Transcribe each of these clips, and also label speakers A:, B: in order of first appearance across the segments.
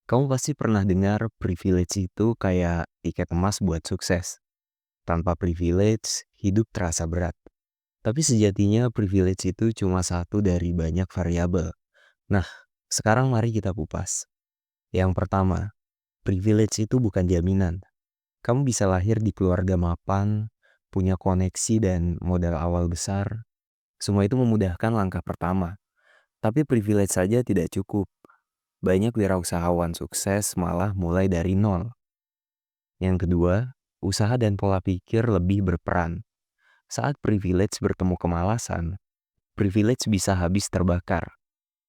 A: Kamu pasti pernah dengar privilege itu kayak tiket emas buat sukses. Tanpa privilege, hidup terasa berat. Tapi sejatinya privilege itu cuma satu dari banyak variabel. Nah, sekarang mari kita kupas. Yang pertama, privilege itu bukan jaminan. Kamu bisa lahir di keluarga mapan, punya koneksi dan modal awal besar. Semua itu memudahkan langkah pertama. Tapi privilege saja tidak cukup. Banyak wirausahawan sukses malah mulai dari nol. Yang kedua, usaha dan pola pikir lebih berperan. Saat privilege bertemu kemalasan, privilege bisa habis terbakar.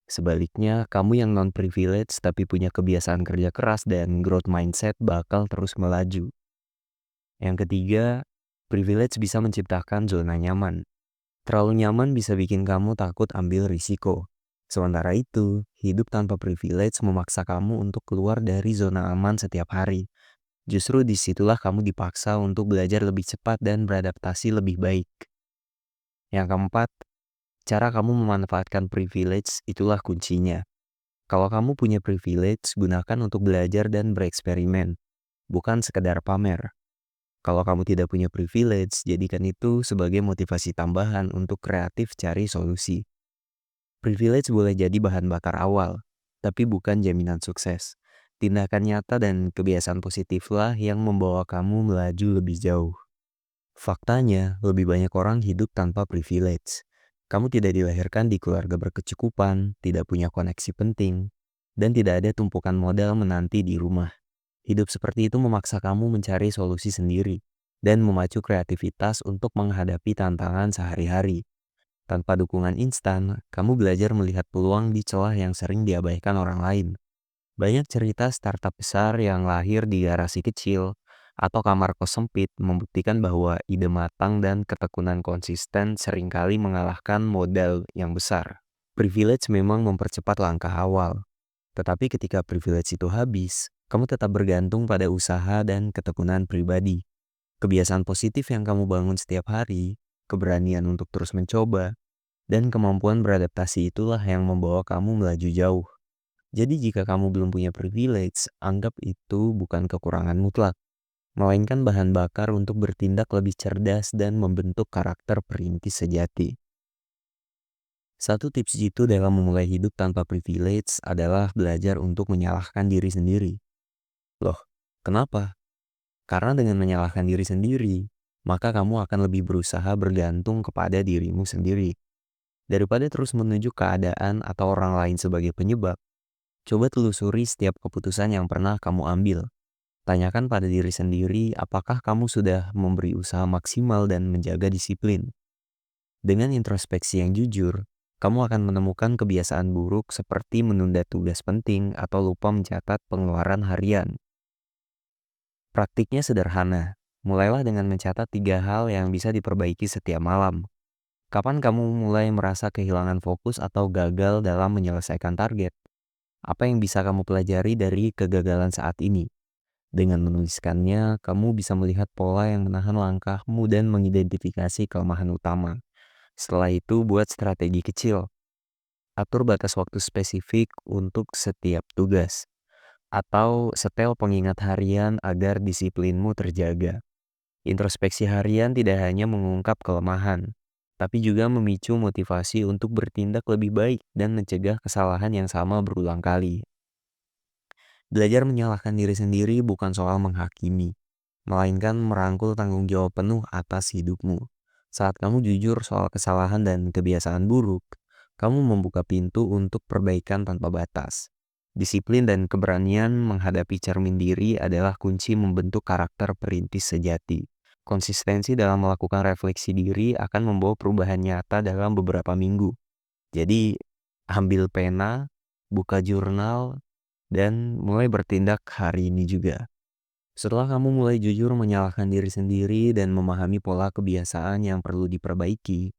A: Sebaliknya, kamu yang non-privilege tapi punya kebiasaan kerja keras dan growth mindset bakal terus melaju. Yang ketiga, privilege bisa menciptakan zona nyaman. Terlalu nyaman bisa bikin kamu takut ambil risiko. Sementara itu, hidup tanpa privilege memaksa kamu untuk keluar dari zona aman setiap hari. Justru disitulah kamu dipaksa untuk belajar lebih cepat dan beradaptasi lebih baik. Yang keempat, cara kamu memanfaatkan privilege itulah kuncinya. Kalau kamu punya privilege, gunakan untuk belajar dan bereksperimen, bukan sekedar pamer. Kalau kamu tidak punya privilege, jadikan itu sebagai motivasi tambahan untuk kreatif cari solusi. Privilege boleh jadi bahan bakar awal, tapi bukan jaminan sukses. Tindakan nyata dan kebiasaan positiflah yang membawa kamu melaju lebih jauh. Faktanya, lebih banyak orang hidup tanpa privilege. Kamu tidak dilahirkan di keluarga berkecukupan, tidak punya koneksi penting, dan tidak ada tumpukan modal menanti di rumah. Hidup seperti itu memaksa kamu mencari solusi sendiri dan memacu kreativitas untuk menghadapi tantangan sehari-hari. Tanpa dukungan instan, kamu belajar melihat peluang di celah yang sering diabaikan orang lain. Banyak cerita startup besar yang lahir di garasi kecil atau kamar kos sempit membuktikan bahwa ide matang dan ketekunan konsisten seringkali mengalahkan modal yang besar. Privilege memang mempercepat langkah awal, tetapi ketika privilege itu habis, kamu tetap bergantung pada usaha dan ketekunan pribadi. Kebiasaan positif yang kamu bangun setiap hari, keberanian untuk terus mencoba, dan kemampuan beradaptasi itulah yang membawa kamu melaju jauh. Jadi jika kamu belum punya privilege, anggap itu bukan kekurangan mutlak, melainkan bahan bakar untuk bertindak lebih cerdas dan membentuk karakter perintis sejati. Satu tips jitu dalam memulai hidup tanpa privilege adalah belajar untuk menyalahkan diri sendiri. Loh, kenapa? Karena dengan menyalahkan diri sendiri, maka kamu akan lebih berusaha bergantung kepada dirimu sendiri. Daripada terus menunjuk keadaan atau orang lain sebagai penyebab, coba telusuri setiap keputusan yang pernah kamu ambil. Tanyakan pada diri sendiri apakah kamu sudah memberi usaha maksimal dan menjaga disiplin. Dengan introspeksi yang jujur, kamu akan menemukan kebiasaan buruk seperti menunda tugas penting atau lupa mencatat pengeluaran harian. Praktiknya sederhana. Mulailah dengan mencatat 3 hal yang bisa diperbaiki setiap malam. Kapan kamu mulai merasa kehilangan fokus atau gagal dalam menyelesaikan target? Apa yang bisa kamu pelajari dari kegagalan saat ini? Dengan menuliskannya, kamu bisa melihat pola yang menahan langkahmu dan mengidentifikasi kelemahan utama. Setelah itu, buat strategi kecil. Atur batas waktu spesifik untuk setiap tugas. Atau setel pengingat harian agar disiplinmu terjaga. Introspeksi harian tidak hanya mengungkap kelemahan, tapi juga memicu motivasi untuk bertindak lebih baik dan mencegah kesalahan yang sama berulang kali. Belajar menyalahkan diri sendiri bukan soal menghakimi, melainkan merangkul tanggung jawab penuh atas hidupmu. Saat kamu jujur soal kesalahan dan kebiasaan buruk, kamu membuka pintu untuk perbaikan tanpa batas. Disiplin dan keberanian menghadapi cermin diri adalah kunci membentuk karakter perintis sejati. Konsistensi dalam melakukan refleksi diri akan membawa perubahan nyata dalam beberapa minggu. Jadi, ambil pena, buka jurnal, dan mulai bertindak hari ini juga. Setelah kamu mulai jujur menyalahkan diri sendiri dan memahami pola kebiasaan yang perlu diperbaiki,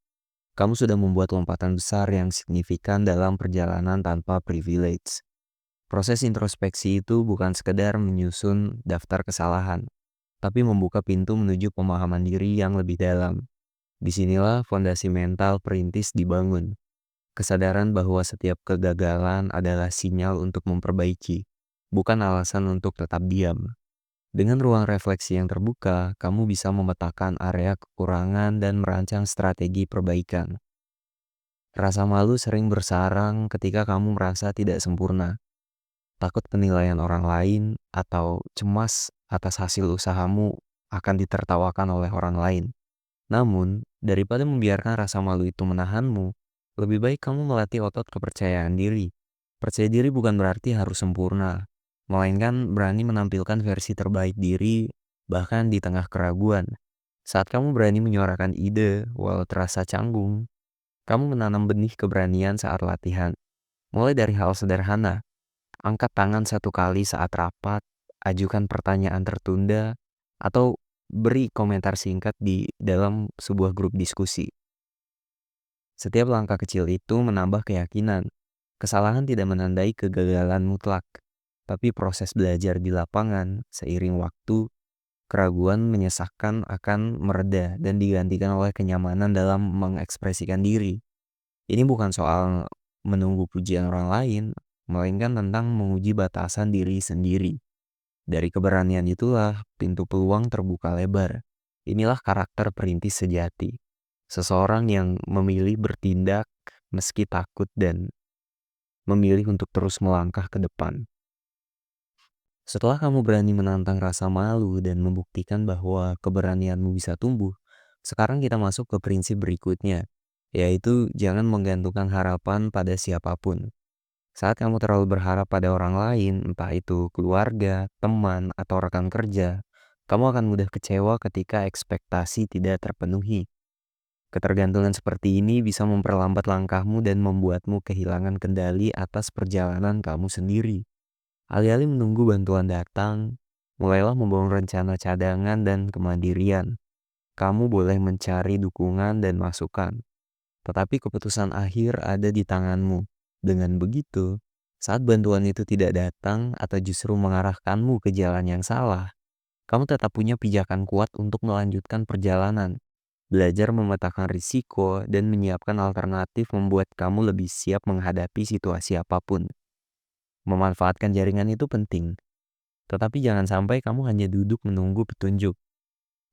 A: kamu sudah membuat lompatan besar yang signifikan dalam perjalanan tanpa privilege. Proses introspeksi itu bukan sekedar menyusun daftar kesalahan, tapi membuka pintu menuju pemahaman diri yang lebih dalam. Disinilah fondasi mental perintis dibangun. Kesadaran bahwa setiap kegagalan adalah sinyal untuk memperbaiki, bukan alasan untuk tetap diam. Dengan ruang refleksi yang terbuka, kamu bisa memetakan area kekurangan dan merancang strategi perbaikan. Rasa malu sering bersarang ketika kamu merasa tidak sempurna, takut penilaian orang lain, atau cemas atas hasil usahamu akan ditertawakan oleh orang lain. Namun, daripada membiarkan rasa malu itu menahanmu, lebih baik kamu melatih otot kepercayaan diri. Percaya diri bukan berarti harus sempurna, melainkan berani menampilkan versi terbaik diri, bahkan di tengah keraguan. Saat kamu berani menyuarakan ide, walau terasa canggung, kamu menanam benih keberanian saat latihan. Mulai dari hal sederhana, angkat tangan satu kali saat rapat, ajukan pertanyaan tertunda, atau beri komentar singkat di dalam sebuah grup diskusi. Setiap langkah kecil itu menambah keyakinan. Kesalahan tidak menandai kegagalan mutlak, tapi proses belajar di lapangan seiring waktu, keraguan menyesakkan akan mereda dan digantikan oleh kenyamanan dalam mengekspresikan diri. Ini bukan soal menunggu pujian orang lain, melainkan tentang menguji batasan diri sendiri. Dari keberanian itulah pintu peluang terbuka lebar. Inilah karakter perintis sejati. Seseorang yang memilih bertindak meski takut dan memilih untuk terus melangkah ke depan. Setelah kamu berani menantang rasa malu dan membuktikan bahwa keberanianmu bisa tumbuh, sekarang kita masuk ke prinsip berikutnya, yaitu jangan menggantungkan harapan pada siapapun. Saat kamu terlalu berharap pada orang lain, entah itu keluarga, teman, atau rekan kerja, kamu akan mudah kecewa ketika ekspektasi tidak terpenuhi. Ketergantungan seperti ini bisa memperlambat langkahmu dan membuatmu kehilangan kendali atas perjalanan kamu sendiri. Alih-alih menunggu bantuan datang, mulailah membangun rencana cadangan dan kemandirian. Kamu boleh mencari dukungan dan masukan, tetapi keputusan akhir ada di tanganmu. Dengan begitu, saat bantuan itu tidak datang atau justru mengarahkanmu ke jalan yang salah, kamu tetap punya pijakan kuat untuk melanjutkan perjalanan. Belajar memetakan risiko dan menyiapkan alternatif membuat kamu lebih siap menghadapi situasi apapun. Memanfaatkan jaringan itu penting, tetapi jangan sampai kamu hanya duduk menunggu petunjuk.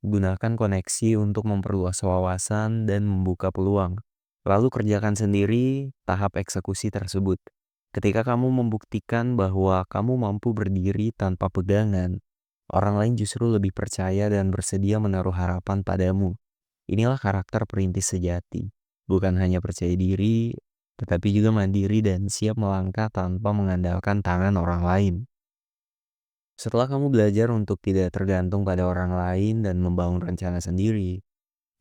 A: Gunakan koneksi untuk memperluas wawasan dan membuka peluang. Lalu kerjakan sendiri tahap eksekusi tersebut. Ketika kamu membuktikan bahwa kamu mampu berdiri tanpa pegangan, orang lain justru lebih percaya dan bersedia menaruh harapan padamu. Inilah karakter perintis sejati. Bukan hanya percaya diri, tetapi juga mandiri dan siap melangkah tanpa mengandalkan tangan orang lain. Setelah kamu belajar untuk tidak tergantung pada orang lain dan membangun rencana sendiri,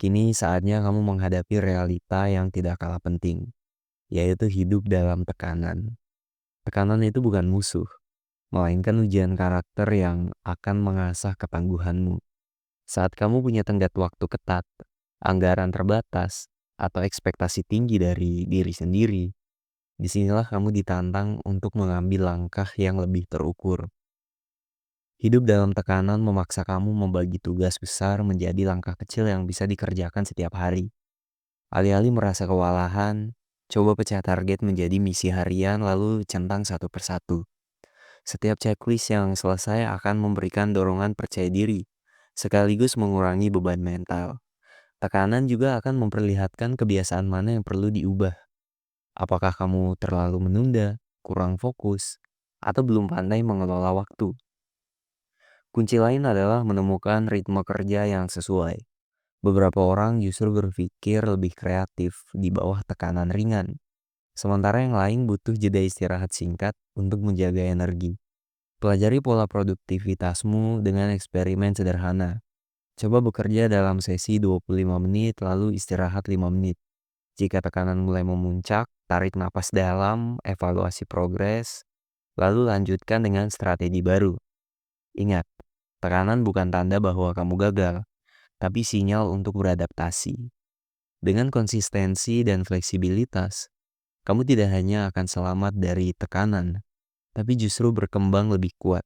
A: kini saatnya kamu menghadapi realita yang tidak kalah penting, yaitu hidup dalam tekanan. Tekanan itu bukan musuh, melainkan ujian karakter yang akan mengasah ketangguhanmu. Saat kamu punya tenggat waktu ketat, anggaran terbatas, atau ekspektasi tinggi dari diri sendiri, disinilah kamu ditantang untuk mengambil langkah yang lebih terukur. Hidup dalam tekanan memaksa kamu membagi tugas besar menjadi langkah kecil yang bisa dikerjakan setiap hari. Alih-alih merasa kewalahan, coba pecah target menjadi misi harian lalu centang satu persatu. Setiap checklist yang selesai akan memberikan dorongan percaya diri, sekaligus mengurangi beban mental. Tekanan juga akan memperlihatkan kebiasaan mana yang perlu diubah. Apakah kamu terlalu menunda, kurang fokus, atau belum pandai mengelola waktu? Kunci lain adalah menemukan ritme kerja yang sesuai. Beberapa orang justru berpikir lebih kreatif di bawah tekanan ringan, sementara yang lain butuh jeda istirahat singkat untuk menjaga energi. Pelajari pola produktivitasmu dengan eksperimen sederhana. Coba bekerja dalam sesi 25 menit lalu istirahat 5 menit. Jika tekanan mulai memuncak, tarik napas dalam, evaluasi progres, lalu lanjutkan dengan strategi baru. Ingat, tekanan bukan tanda bahwa kamu gagal, tapi sinyal untuk beradaptasi. Dengan konsistensi dan fleksibilitas, kamu tidak hanya akan selamat dari tekanan, tapi justru berkembang lebih kuat.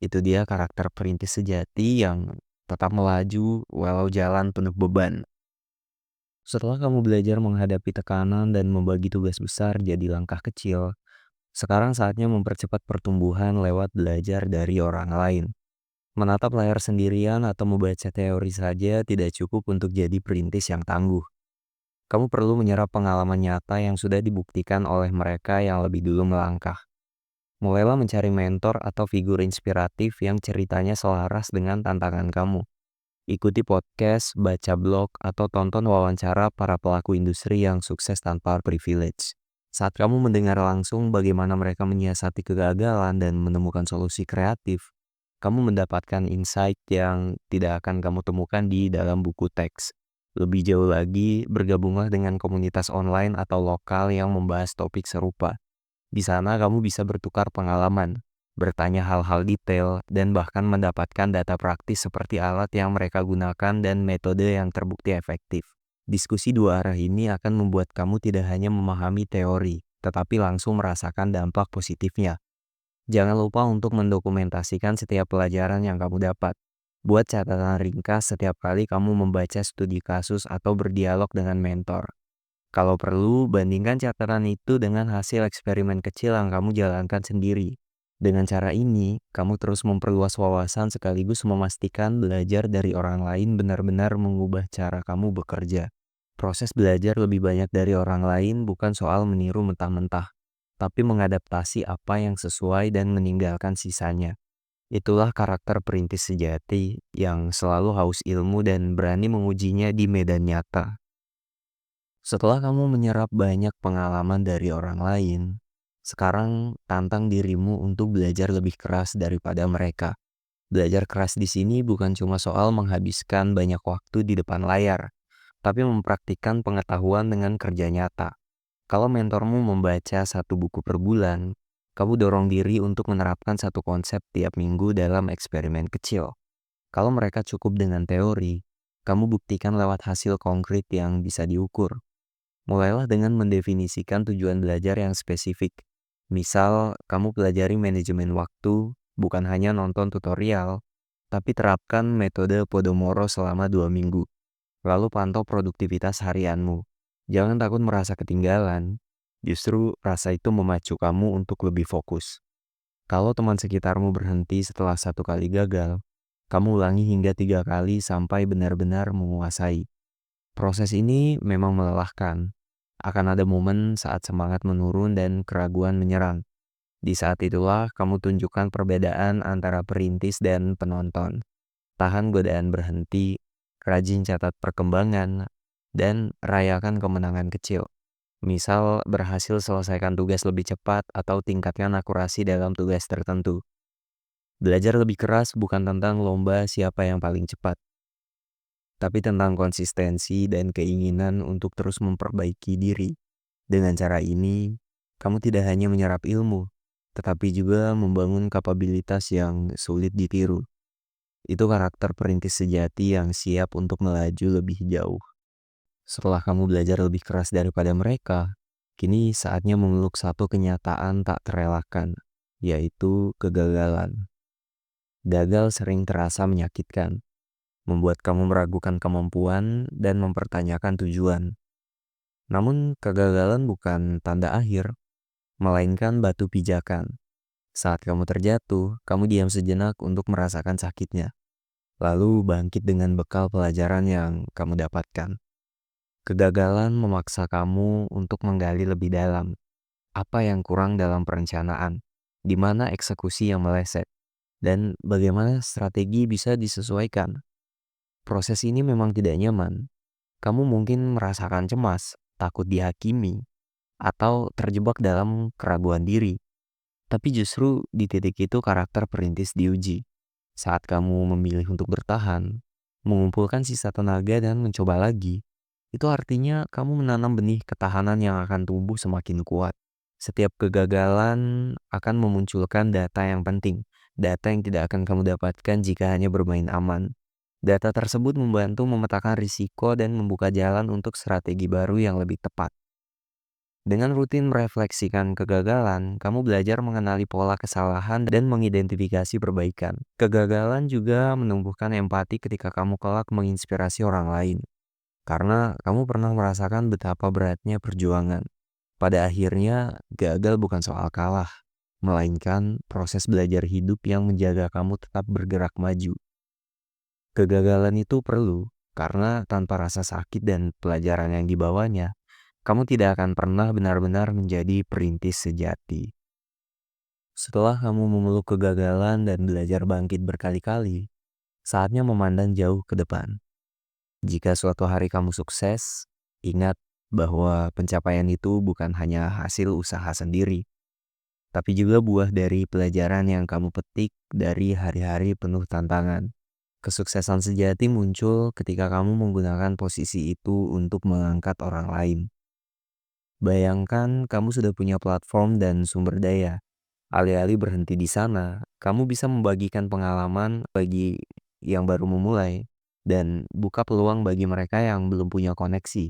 A: Itu dia karakter perintis sejati yang tetap melaju walau jalan penuh beban. Setelah kamu belajar menghadapi tekanan dan membagi tugas besar jadi langkah kecil, Sekarang saatnya mempercepat pertumbuhan lewat belajar dari orang lain. Menatap layar sendirian atau membaca teori saja tidak cukup untuk jadi perintis yang tangguh. Kamu perlu menyerap pengalaman nyata yang sudah dibuktikan oleh mereka yang lebih dulu melangkah. Mulailah mencari mentor atau figur inspiratif yang ceritanya selaras dengan tantangan kamu. Ikuti podcast, baca blog, atau tonton wawancara para pelaku industri yang sukses tanpa privilege. Saat kamu mendengar langsung bagaimana mereka menyiasati kegagalan dan menemukan solusi kreatif, kamu mendapatkan insight yang tidak akan kamu temukan di dalam buku teks. Lebih jauh lagi, bergabunglah dengan komunitas online atau lokal yang membahas topik serupa. Di sana kamu bisa bertukar pengalaman, bertanya hal-hal detail, dan bahkan mendapatkan data praktis seperti alat yang mereka gunakan dan metode yang terbukti efektif. Diskusi dua arah ini akan membuat kamu tidak hanya memahami teori, tetapi langsung merasakan dampak positifnya. Jangan lupa untuk mendokumentasikan setiap pelajaran yang kamu dapat. Buat catatan ringkas setiap kali kamu membaca studi kasus atau berdialog dengan mentor. Kalau perlu, bandingkan catatan itu dengan hasil eksperimen kecil yang kamu jalankan sendiri. Dengan cara ini, kamu terus memperluas wawasan sekaligus memastikan belajar dari orang lain benar-benar mengubah cara kamu bekerja. Proses belajar lebih banyak dari orang lain bukan soal meniru mentah-mentah, tapi mengadaptasi apa yang sesuai dan meninggalkan sisanya. Itulah karakter perintis sejati yang selalu haus ilmu dan berani mengujinya di medan nyata. Setelah kamu menyerap banyak pengalaman dari orang lain, sekarang tantang dirimu untuk belajar lebih keras daripada mereka. Belajar keras di sini bukan cuma soal menghabiskan banyak waktu di depan layar, tapi mempraktikkan pengetahuan dengan kerja nyata. Kalau mentormu membaca satu buku per bulan, kamu dorong diri untuk menerapkan satu konsep tiap minggu dalam eksperimen kecil. Kalau mereka cukup dengan teori, kamu buktikan lewat hasil konkret yang bisa diukur. Mulailah dengan mendefinisikan tujuan belajar yang spesifik. Misal, kamu pelajari manajemen waktu, bukan hanya nonton tutorial, tapi terapkan metode Pomodoro selama 2 minggu. Lalu pantau produktivitas harianmu. Jangan takut merasa ketinggalan. Justru rasa itu memacu kamu untuk lebih fokus. Kalau teman sekitarmu berhenti setelah satu kali gagal, kamu ulangi hingga 3 kali sampai benar-benar menguasai. Proses ini memang melelahkan. Akan ada momen saat semangat menurun dan keraguan menyerang. Di saat itulah kamu tunjukkan perbedaan antara perintis dan penonton. Tahan godaan berhenti, rajin catat perkembangan, dan rayakan kemenangan kecil. Misal berhasil selesaikan tugas lebih cepat atau tingkatkan akurasi dalam tugas tertentu. Belajar lebih keras bukan tentang lomba siapa yang paling cepat, tapi tentang konsistensi dan keinginan untuk terus memperbaiki diri. Dengan cara ini, kamu tidak hanya menyerap ilmu, tetapi juga membangun kapabilitas yang sulit ditiru. Itu karakter perintis sejati yang siap untuk melaju lebih jauh. Setelah kamu belajar lebih keras daripada mereka, kini saatnya memeluk satu kenyataan tak terelakkan, yaitu kegagalan. Gagal sering terasa menyakitkan, membuat kamu meragukan kemampuan dan mempertanyakan tujuan. Namun, kegagalan bukan tanda akhir, melainkan batu pijakan. Saat kamu terjatuh, kamu diam sejenak untuk merasakan sakitnya, lalu bangkit dengan bekal pelajaran yang kamu dapatkan. Kegagalan memaksa kamu untuk menggali lebih dalam. Apa yang kurang dalam perencanaan? Di mana eksekusi yang meleset? Dan bagaimana strategi bisa disesuaikan? Proses ini memang tidak nyaman. Kamu mungkin merasakan cemas, takut dihakimi, atau terjebak dalam keraguan diri. Tapi justru di titik itu karakter perintis diuji. Saat kamu memilih untuk bertahan, mengumpulkan sisa tenaga dan mencoba lagi, itu artinya kamu menanam benih ketahanan yang akan tumbuh semakin kuat. Setiap kegagalan akan memunculkan data yang penting, data yang tidak akan kamu dapatkan jika hanya bermain aman. Data tersebut membantu memetakan risiko dan membuka jalan untuk strategi baru yang lebih tepat. Dengan rutin merefleksikan kegagalan, kamu belajar mengenali pola kesalahan dan mengidentifikasi perbaikan. Kegagalan juga menumbuhkan empati ketika kamu kelak menginspirasi orang lain, karena kamu pernah merasakan betapa beratnya perjuangan. Pada akhirnya, gagal bukan soal kalah, melainkan proses belajar hidup yang menjaga kamu tetap bergerak maju. Kegagalan itu perlu, karena tanpa rasa sakit dan pelajaran yang dibawanya, kamu tidak akan pernah benar-benar menjadi perintis sejati. Setelah kamu memeluk kegagalan dan belajar bangkit berkali-kali, saatnya memandang jauh ke depan. Jika suatu hari kamu sukses, ingat bahwa pencapaian itu bukan hanya hasil usaha sendiri, tapi juga buah dari pelajaran yang kamu petik dari hari-hari penuh tantangan. Kesuksesan sejati muncul ketika kamu menggunakan posisi itu untuk mengangkat orang lain. Bayangkan kamu sudah punya platform dan sumber daya. Alih-alih berhenti di sana, kamu bisa membagikan pengalaman bagi yang baru memulai dan buka peluang bagi mereka yang belum punya koneksi.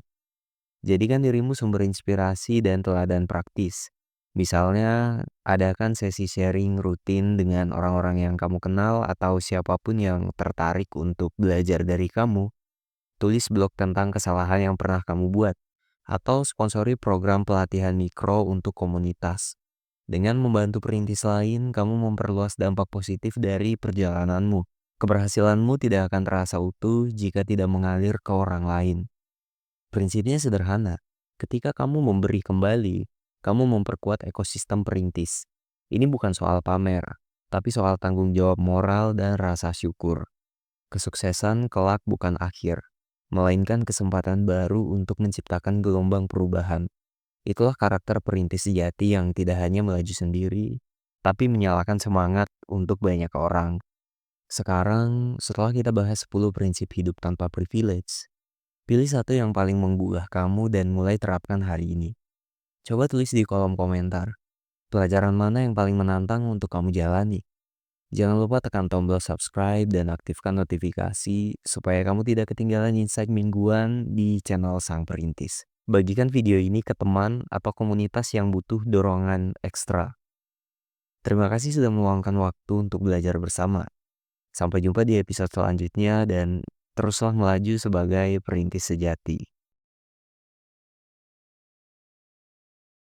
A: Jadikan dirimu sumber inspirasi dan teladan praktis. Misalnya, adakan sesi sharing rutin dengan orang-orang yang kamu kenal atau siapapun yang tertarik untuk belajar dari kamu. Tulis blog tentang kesalahan yang pernah kamu buat, atau sponsori program pelatihan mikro untuk komunitas. Dengan membantu perintis lain, kamu memperluas dampak positif dari perjalananmu. Keberhasilanmu tidak akan terasa utuh jika tidak mengalir ke orang lain. Prinsipnya sederhana. Ketika kamu memberi kembali, kamu memperkuat ekosistem perintis. Ini bukan soal pamer, tapi soal tanggung jawab moral dan rasa syukur. Kesuksesan kelak bukan akhir, melainkan kesempatan baru untuk menciptakan gelombang perubahan. Itulah karakter perintis sejati yang tidak hanya melaju sendiri, tapi menyalakan semangat untuk banyak orang. Sekarang, setelah kita bahas 10 prinsip hidup tanpa privilege, pilih satu yang paling menggugah kamu dan mulai terapkan hari ini. Coba tulis di kolom komentar, pelajaran mana yang paling menantang untuk kamu jalani. Jangan lupa tekan tombol subscribe dan aktifkan notifikasi supaya kamu tidak ketinggalan insight mingguan di channel Sang Perintis. Bagikan video ini ke teman atau komunitas yang butuh dorongan ekstra. Terima kasih sudah meluangkan waktu untuk belajar bersama. Sampai jumpa di episode selanjutnya dan teruslah melaju sebagai perintis sejati.